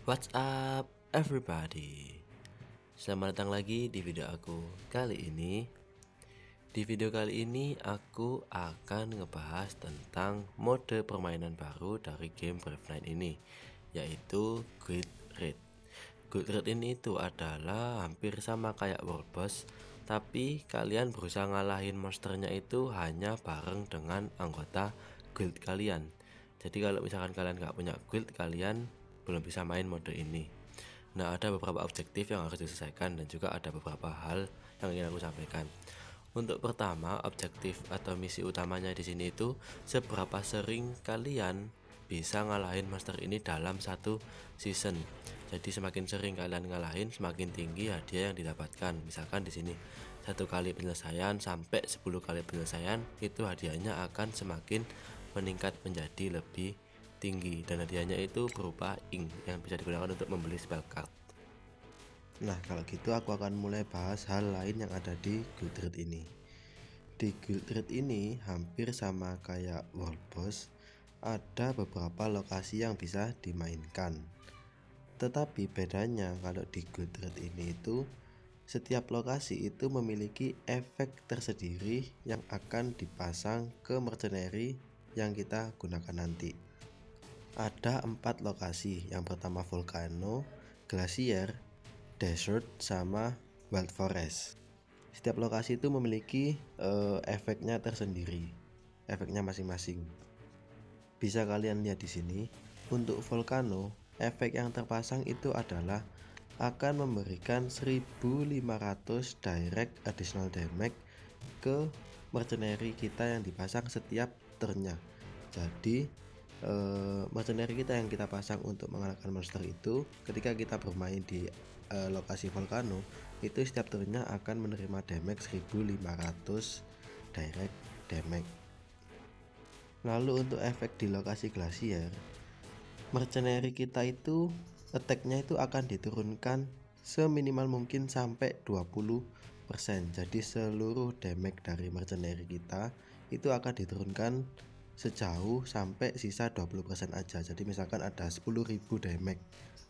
What's up everybody? Selamat datang lagi di video aku kali ini. Di video kali ini aku akan ngebahas tentang mode permainan baru dari game Brave Knight ini, yaitu Guild Raid. Guild Raid ini itu adalah hampir sama kayak World Boss, tapi kalian berusaha ngalahin monsternya itu hanya bareng dengan anggota guild kalian. Jadi kalau misalkan kalian nggak punya guild, kalian belum bisa main mode ini. Nah, ada beberapa objektif yang harus diselesaikan dan juga ada beberapa hal yang ingin aku sampaikan. Untuk pertama, objektif atau misi utamanya di sini itu seberapa sering kalian bisa ngalahin monster ini dalam satu season. Jadi semakin sering kalian ngalahin, semakin tinggi hadiah yang didapatkan. Misalkan di sini 1 kali penyelesaian sampai 10 kali penyelesaian, itu hadiahnya akan semakin meningkat menjadi lebih tinggi, dan hadiahnya itu berupa ink yang bisa digunakan untuk membeli spell card. Nah, kalau gitu aku akan mulai bahas hal lain yang ada di Guild Raid ini. Di Guild Raid ini hampir sama kayak World Boss, ada beberapa lokasi yang bisa dimainkan. Tetapi bedanya kalau di Guild Raid ini itu setiap lokasi itu memiliki efek tersendiri yang akan dipasang ke mercenary yang kita gunakan nanti. Ada 4 lokasi. Yang pertama Volcano, Glacier, Desert, sama Wild Forest. Setiap lokasi itu memiliki efeknya tersendiri, efeknya masing-masing. Bisa kalian lihat di sini. Untuk Volcano, efek yang terpasang itu adalah akan memberikan 1500 direct additional damage ke mercenary kita yang dipasang setiap turnnya. Jadi mercenary kita yang kita pasang untuk mengalahkan monster itu, ketika kita bermain di lokasi Volcano, itu setiap turnnya akan menerima damage 1500 direct damage. Lalu untuk efek di lokasi Glacier, mercenary kita itu attack-nya itu akan diturunkan seminimal mungkin sampai 20%. Jadi seluruh damage dari mercenary kita itu akan diturunkan sejauh sampai sisa 20% aja. Jadi misalkan ada 10.000 damage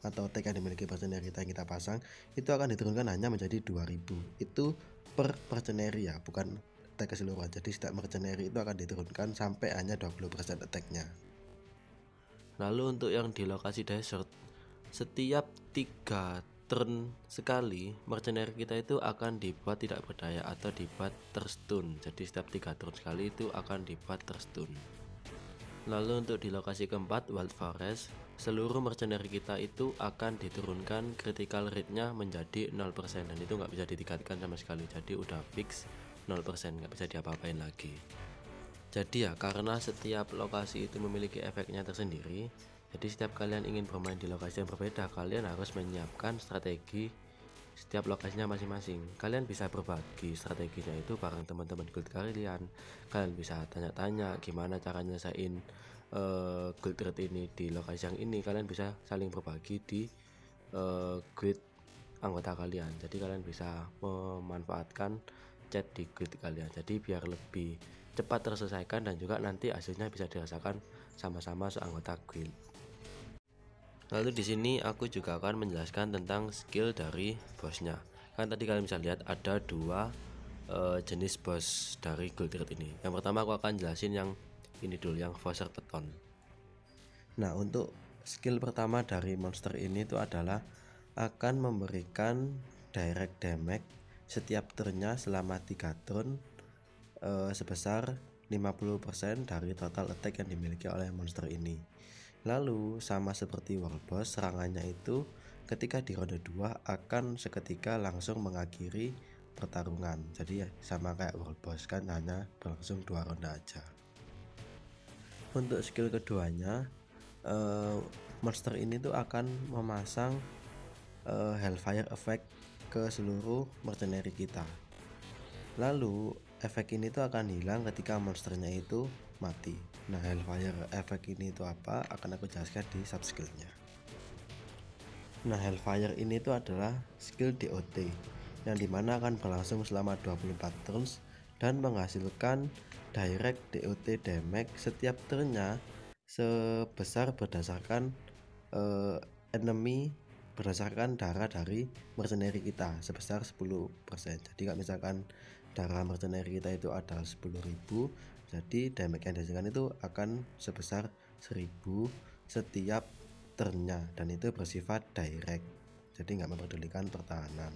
atau attack yang dimiliki mercenary kita yang kita pasang, itu akan diturunkan hanya menjadi 2000. Itu per mercenary ya, bukan attack keseluruhan. Jadi setiap mercenary itu akan diturunkan sampai hanya 20% attack-nya. Lalu untuk yang di lokasi desert, setiap 3 turn sekali mercenary kita itu akan dibuat tidak berdaya atau dibuat terstun. Jadi setiap 3 turn sekali itu akan dibuat terstun. Lalu untuk di lokasi keempat, Wild Forest, seluruh mercenary kita itu akan diturunkan critical rate-nya menjadi 0%, dan itu nggak bisa ditingkatkan sama sekali. Jadi udah fix 0%, nggak bisa diapa-apain lagi. Jadi ya, karena setiap lokasi itu memiliki efeknya tersendiri, jadi setiap kalian ingin bermain di lokasi yang berbeda, kalian harus menyiapkan strategi setiap lokasinya masing-masing. Kalian bisa berbagi strateginya itu bareng teman-teman guild kalian. Kalian bisa tanya-tanya gimana cara nyelesain guild raid ini di lokasi yang ini. Kalian bisa saling berbagi di guild anggota kalian. Jadi kalian bisa memanfaatkan chat di guild kalian, jadi biar lebih cepat terselesaikan dan juga nanti hasilnya bisa dirasakan sama-sama seanggota guild. Lalu di sini aku juga akan menjelaskan tentang skill dari bosnya. Kan tadi kalian bisa lihat ada 2 jenis bos dari Guild Raid ini. Yang pertama aku akan jelasin yang ini dulu, yang Foster Peton. Nah, untuk skill pertama dari monster ini itu adalah akan memberikan direct damage setiap turnnya selama 3 turn sebesar 50% dari total attack yang dimiliki oleh monster ini. Lalu sama seperti World Boss, serangannya itu ketika di ronde 2 akan seketika langsung mengakhiri pertarungan. Jadi ya sama kayak World Boss, kan hanya berlangsung 2 ronde aja. Untuk skill keduanya, monster ini tuh akan memasang Hellfire effect ke seluruh mercenary kita. Lalu efek ini tuh akan hilang ketika monsternya itu mati. Nah, Hellfire effect ini itu apa? Akan aku jelaskan di subskillnya. Nah, Hellfire ini tuh adalah skill DOT yang dimana akan berlangsung selama 24 turns dan menghasilkan direct DOT damage setiap turnnya sebesar berdasarkan enemy berdasarkan darah dari mercenary kita sebesar 10%. Jadi kalau misalkan darah mercenary kita itu ada 10.000, jadi damage yang dihasilkan itu akan sebesar 1000 setiap turnnya, dan itu bersifat direct, jadi nggak mempedulikan pertahanan.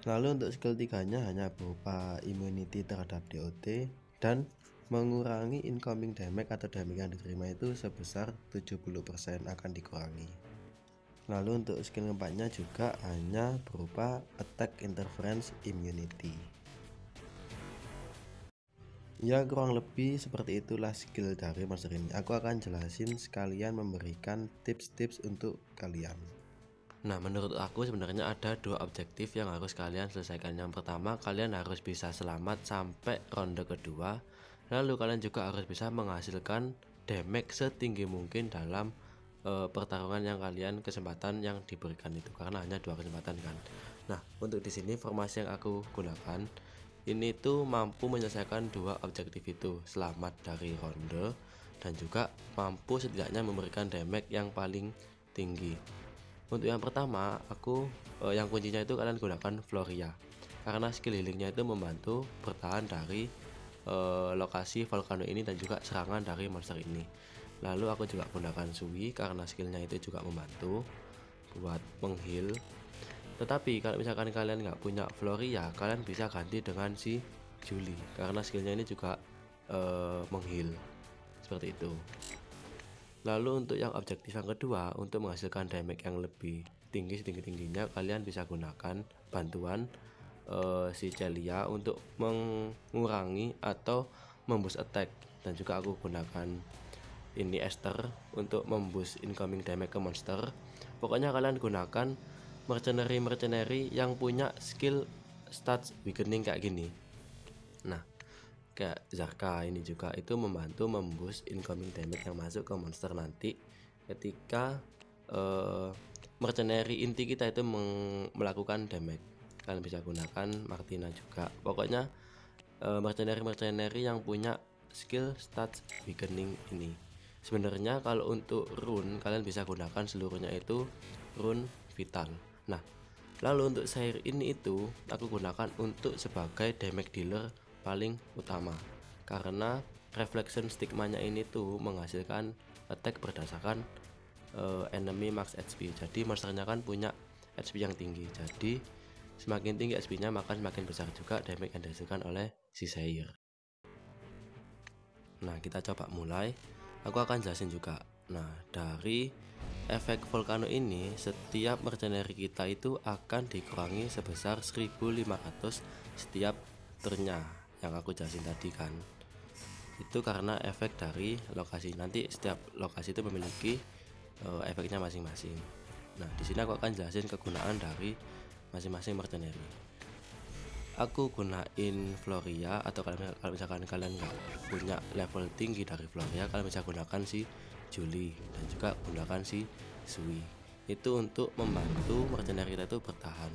Lalu untuk skill 3-nya hanya berupa immunity terhadap DOT dan mengurangi incoming damage atau damage yang diterima itu sebesar 70% akan dikurangi. Lalu untuk skill keempatnya juga hanya berupa attack interference immunity. Ya kurang lebih seperti itulah skill dari monster ini. Aku akan jelasin sekalian memberikan tips-tips untuk kalian. Nah, menurut aku sebenarnya ada dua objektif yang harus kalian selesaikan. Yang pertama, kalian harus bisa selamat sampai ronde kedua. Lalu kalian juga harus bisa menghasilkan damage setinggi mungkin dalam pertarungan yang kesempatan yang diberikan itu, karena hanya 2 kesempatan kan. Nah, untuk di sini formasi yang aku gunakan ini tuh mampu menyelesaikan 2 objektif itu, selamat dari ronde dan juga mampu setidaknya memberikan damage yang paling tinggi. Untuk yang pertama, yang kuncinya itu kalian gunakan Floria, karena skill healingnya itu membantu bertahan dari lokasi volcano ini dan juga serangan dari monster ini. Lalu aku juga gunakan Sui karena skillnya itu juga membantu buat mengheal. Tetapi kalau misalkan kalian nggak punya Floria, kalian bisa ganti dengan si Julie karena skillnya ini juga mengheal seperti itu. Lalu untuk yang objektif yang kedua, untuk menghasilkan damage yang lebih tinggi setinggi-tingginya, kalian bisa gunakan bantuan si Celia untuk mengurangi atau memboost attack, dan juga aku gunakan ini Esther untuk memboost incoming damage ke monster. Pokoknya kalian gunakan mercenary yang punya skill stats weakening kayak gini. Nah, kayak Zarka ini juga itu membantu memboost incoming damage yang masuk ke monster nanti ketika mercenary inti kita itu melakukan damage. Kalian bisa gunakan Martina juga. Pokoknya mercenary yang punya skill stats weakening ini. Sebenarnya kalau untuk rune kalian bisa gunakan seluruhnya itu rune vital. Nah, lalu untuk Sair ini itu aku gunakan untuk sebagai damage dealer paling utama, karena reflection stigmanya ini tuh menghasilkan attack berdasarkan enemy max HP. Jadi monsternya kan punya HP yang tinggi, jadi semakin tinggi HP-nya maka semakin besar juga damage yang dihasilkan oleh si Sair. Nah, kita coba mulai. Aku akan jelasin juga. Nah, dari efek volcano ini, setiap mercenary kita itu akan dikurangi sebesar 1500 setiap turnnya, yang aku jelasin tadi kan. Itu karena efek dari lokasi. Nanti setiap lokasi itu memiliki efeknya masing-masing. Nah, di sini aku akan jelasin kegunaan dari masing-masing mercenary. Aku gunain Floria, atau kalau misalkan kalian nggak punya level tinggi dari Floria, kalian bisa gunakan si Julie dan juga gunakan si Sui. Itu untuk membantu mercenary kita itu bertahan.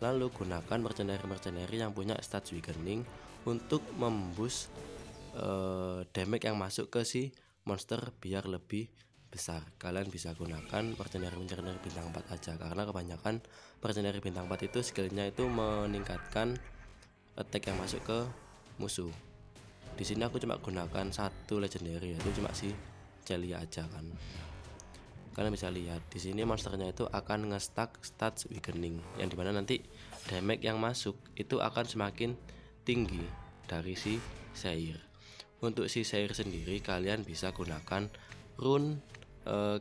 Lalu gunakan mercenary yang punya stats weakening untuk memboost damage yang masuk ke si monster biar lebih besar. Kalian bisa gunakan mercenary bintang 4 aja, karena kebanyakan mercenary bintang 4 itu skillnya itu meningkatkan attack yang masuk ke musuh. Di sini aku cuma gunakan satu legendary, yaitu cuma si Celia aja kan. Kalian bisa lihat di sini monsternya itu akan nge-stack stats weakening, yang dimana nanti damage yang masuk itu akan semakin tinggi dari si Sair. Untuk si Sair sendiri kalian bisa gunakan rune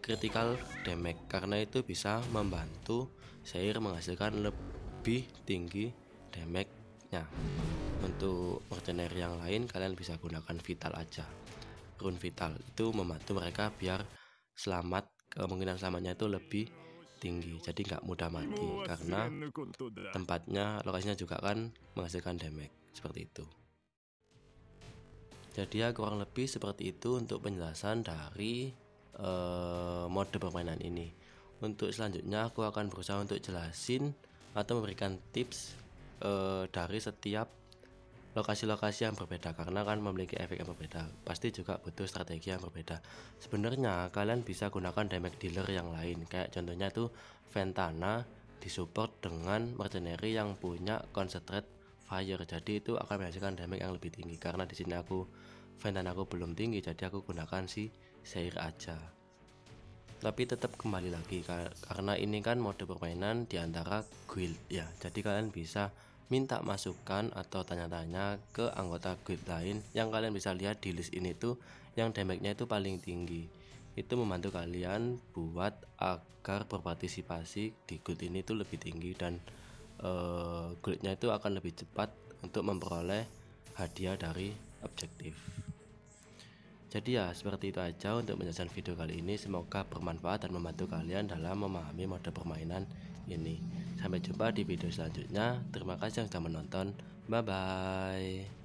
critical damage, karena itu bisa membantu Sair menghasilkan lebih tinggi damage-nya. Untuk mercenary yang lain kalian bisa gunakan vital aja. Rune vital itu membantu mereka biar selamat, kemungkinan selamatnya itu lebih tinggi, jadi nggak mudah mati karena tempatnya, lokasinya juga kan menghasilkan damage seperti itu. Jadi ya kurang lebih seperti itu untuk penjelasan dari mode permainan ini. Untuk selanjutnya aku akan berusaha untuk jelasin atau memberikan tips dari setiap lokasi-lokasi yang berbeda, karena kan memiliki efek yang berbeda, pasti juga butuh strategi yang berbeda. Sebenarnya kalian bisa gunakan damage dealer yang lain, kayak contohnya tuh Ventana disupport dengan mercenary yang punya concentrate fire, jadi itu akan menghasilkan damage yang lebih tinggi. Karena di sini Ventana aku belum tinggi, jadi aku gunakan si Seir aja. Tapi tetap kembali lagi, karena ini kan mode permainan diantara guild ya, jadi kalian bisa minta masukan atau tanya-tanya ke anggota guild lain yang kalian bisa lihat di list ini tuh yang damage-nya itu paling tinggi. Itu membantu kalian buat agar berpartisipasi di guild ini tuh lebih tinggi, dan guildnya itu akan lebih cepat untuk memperoleh hadiah dari objektif. Jadi ya seperti itu aja untuk penjelasan video kali ini, semoga bermanfaat dan membantu kalian dalam memahami mode permainan ini. Sampai jumpa di video selanjutnya. Terima kasih yang sudah menonton. Bye bye.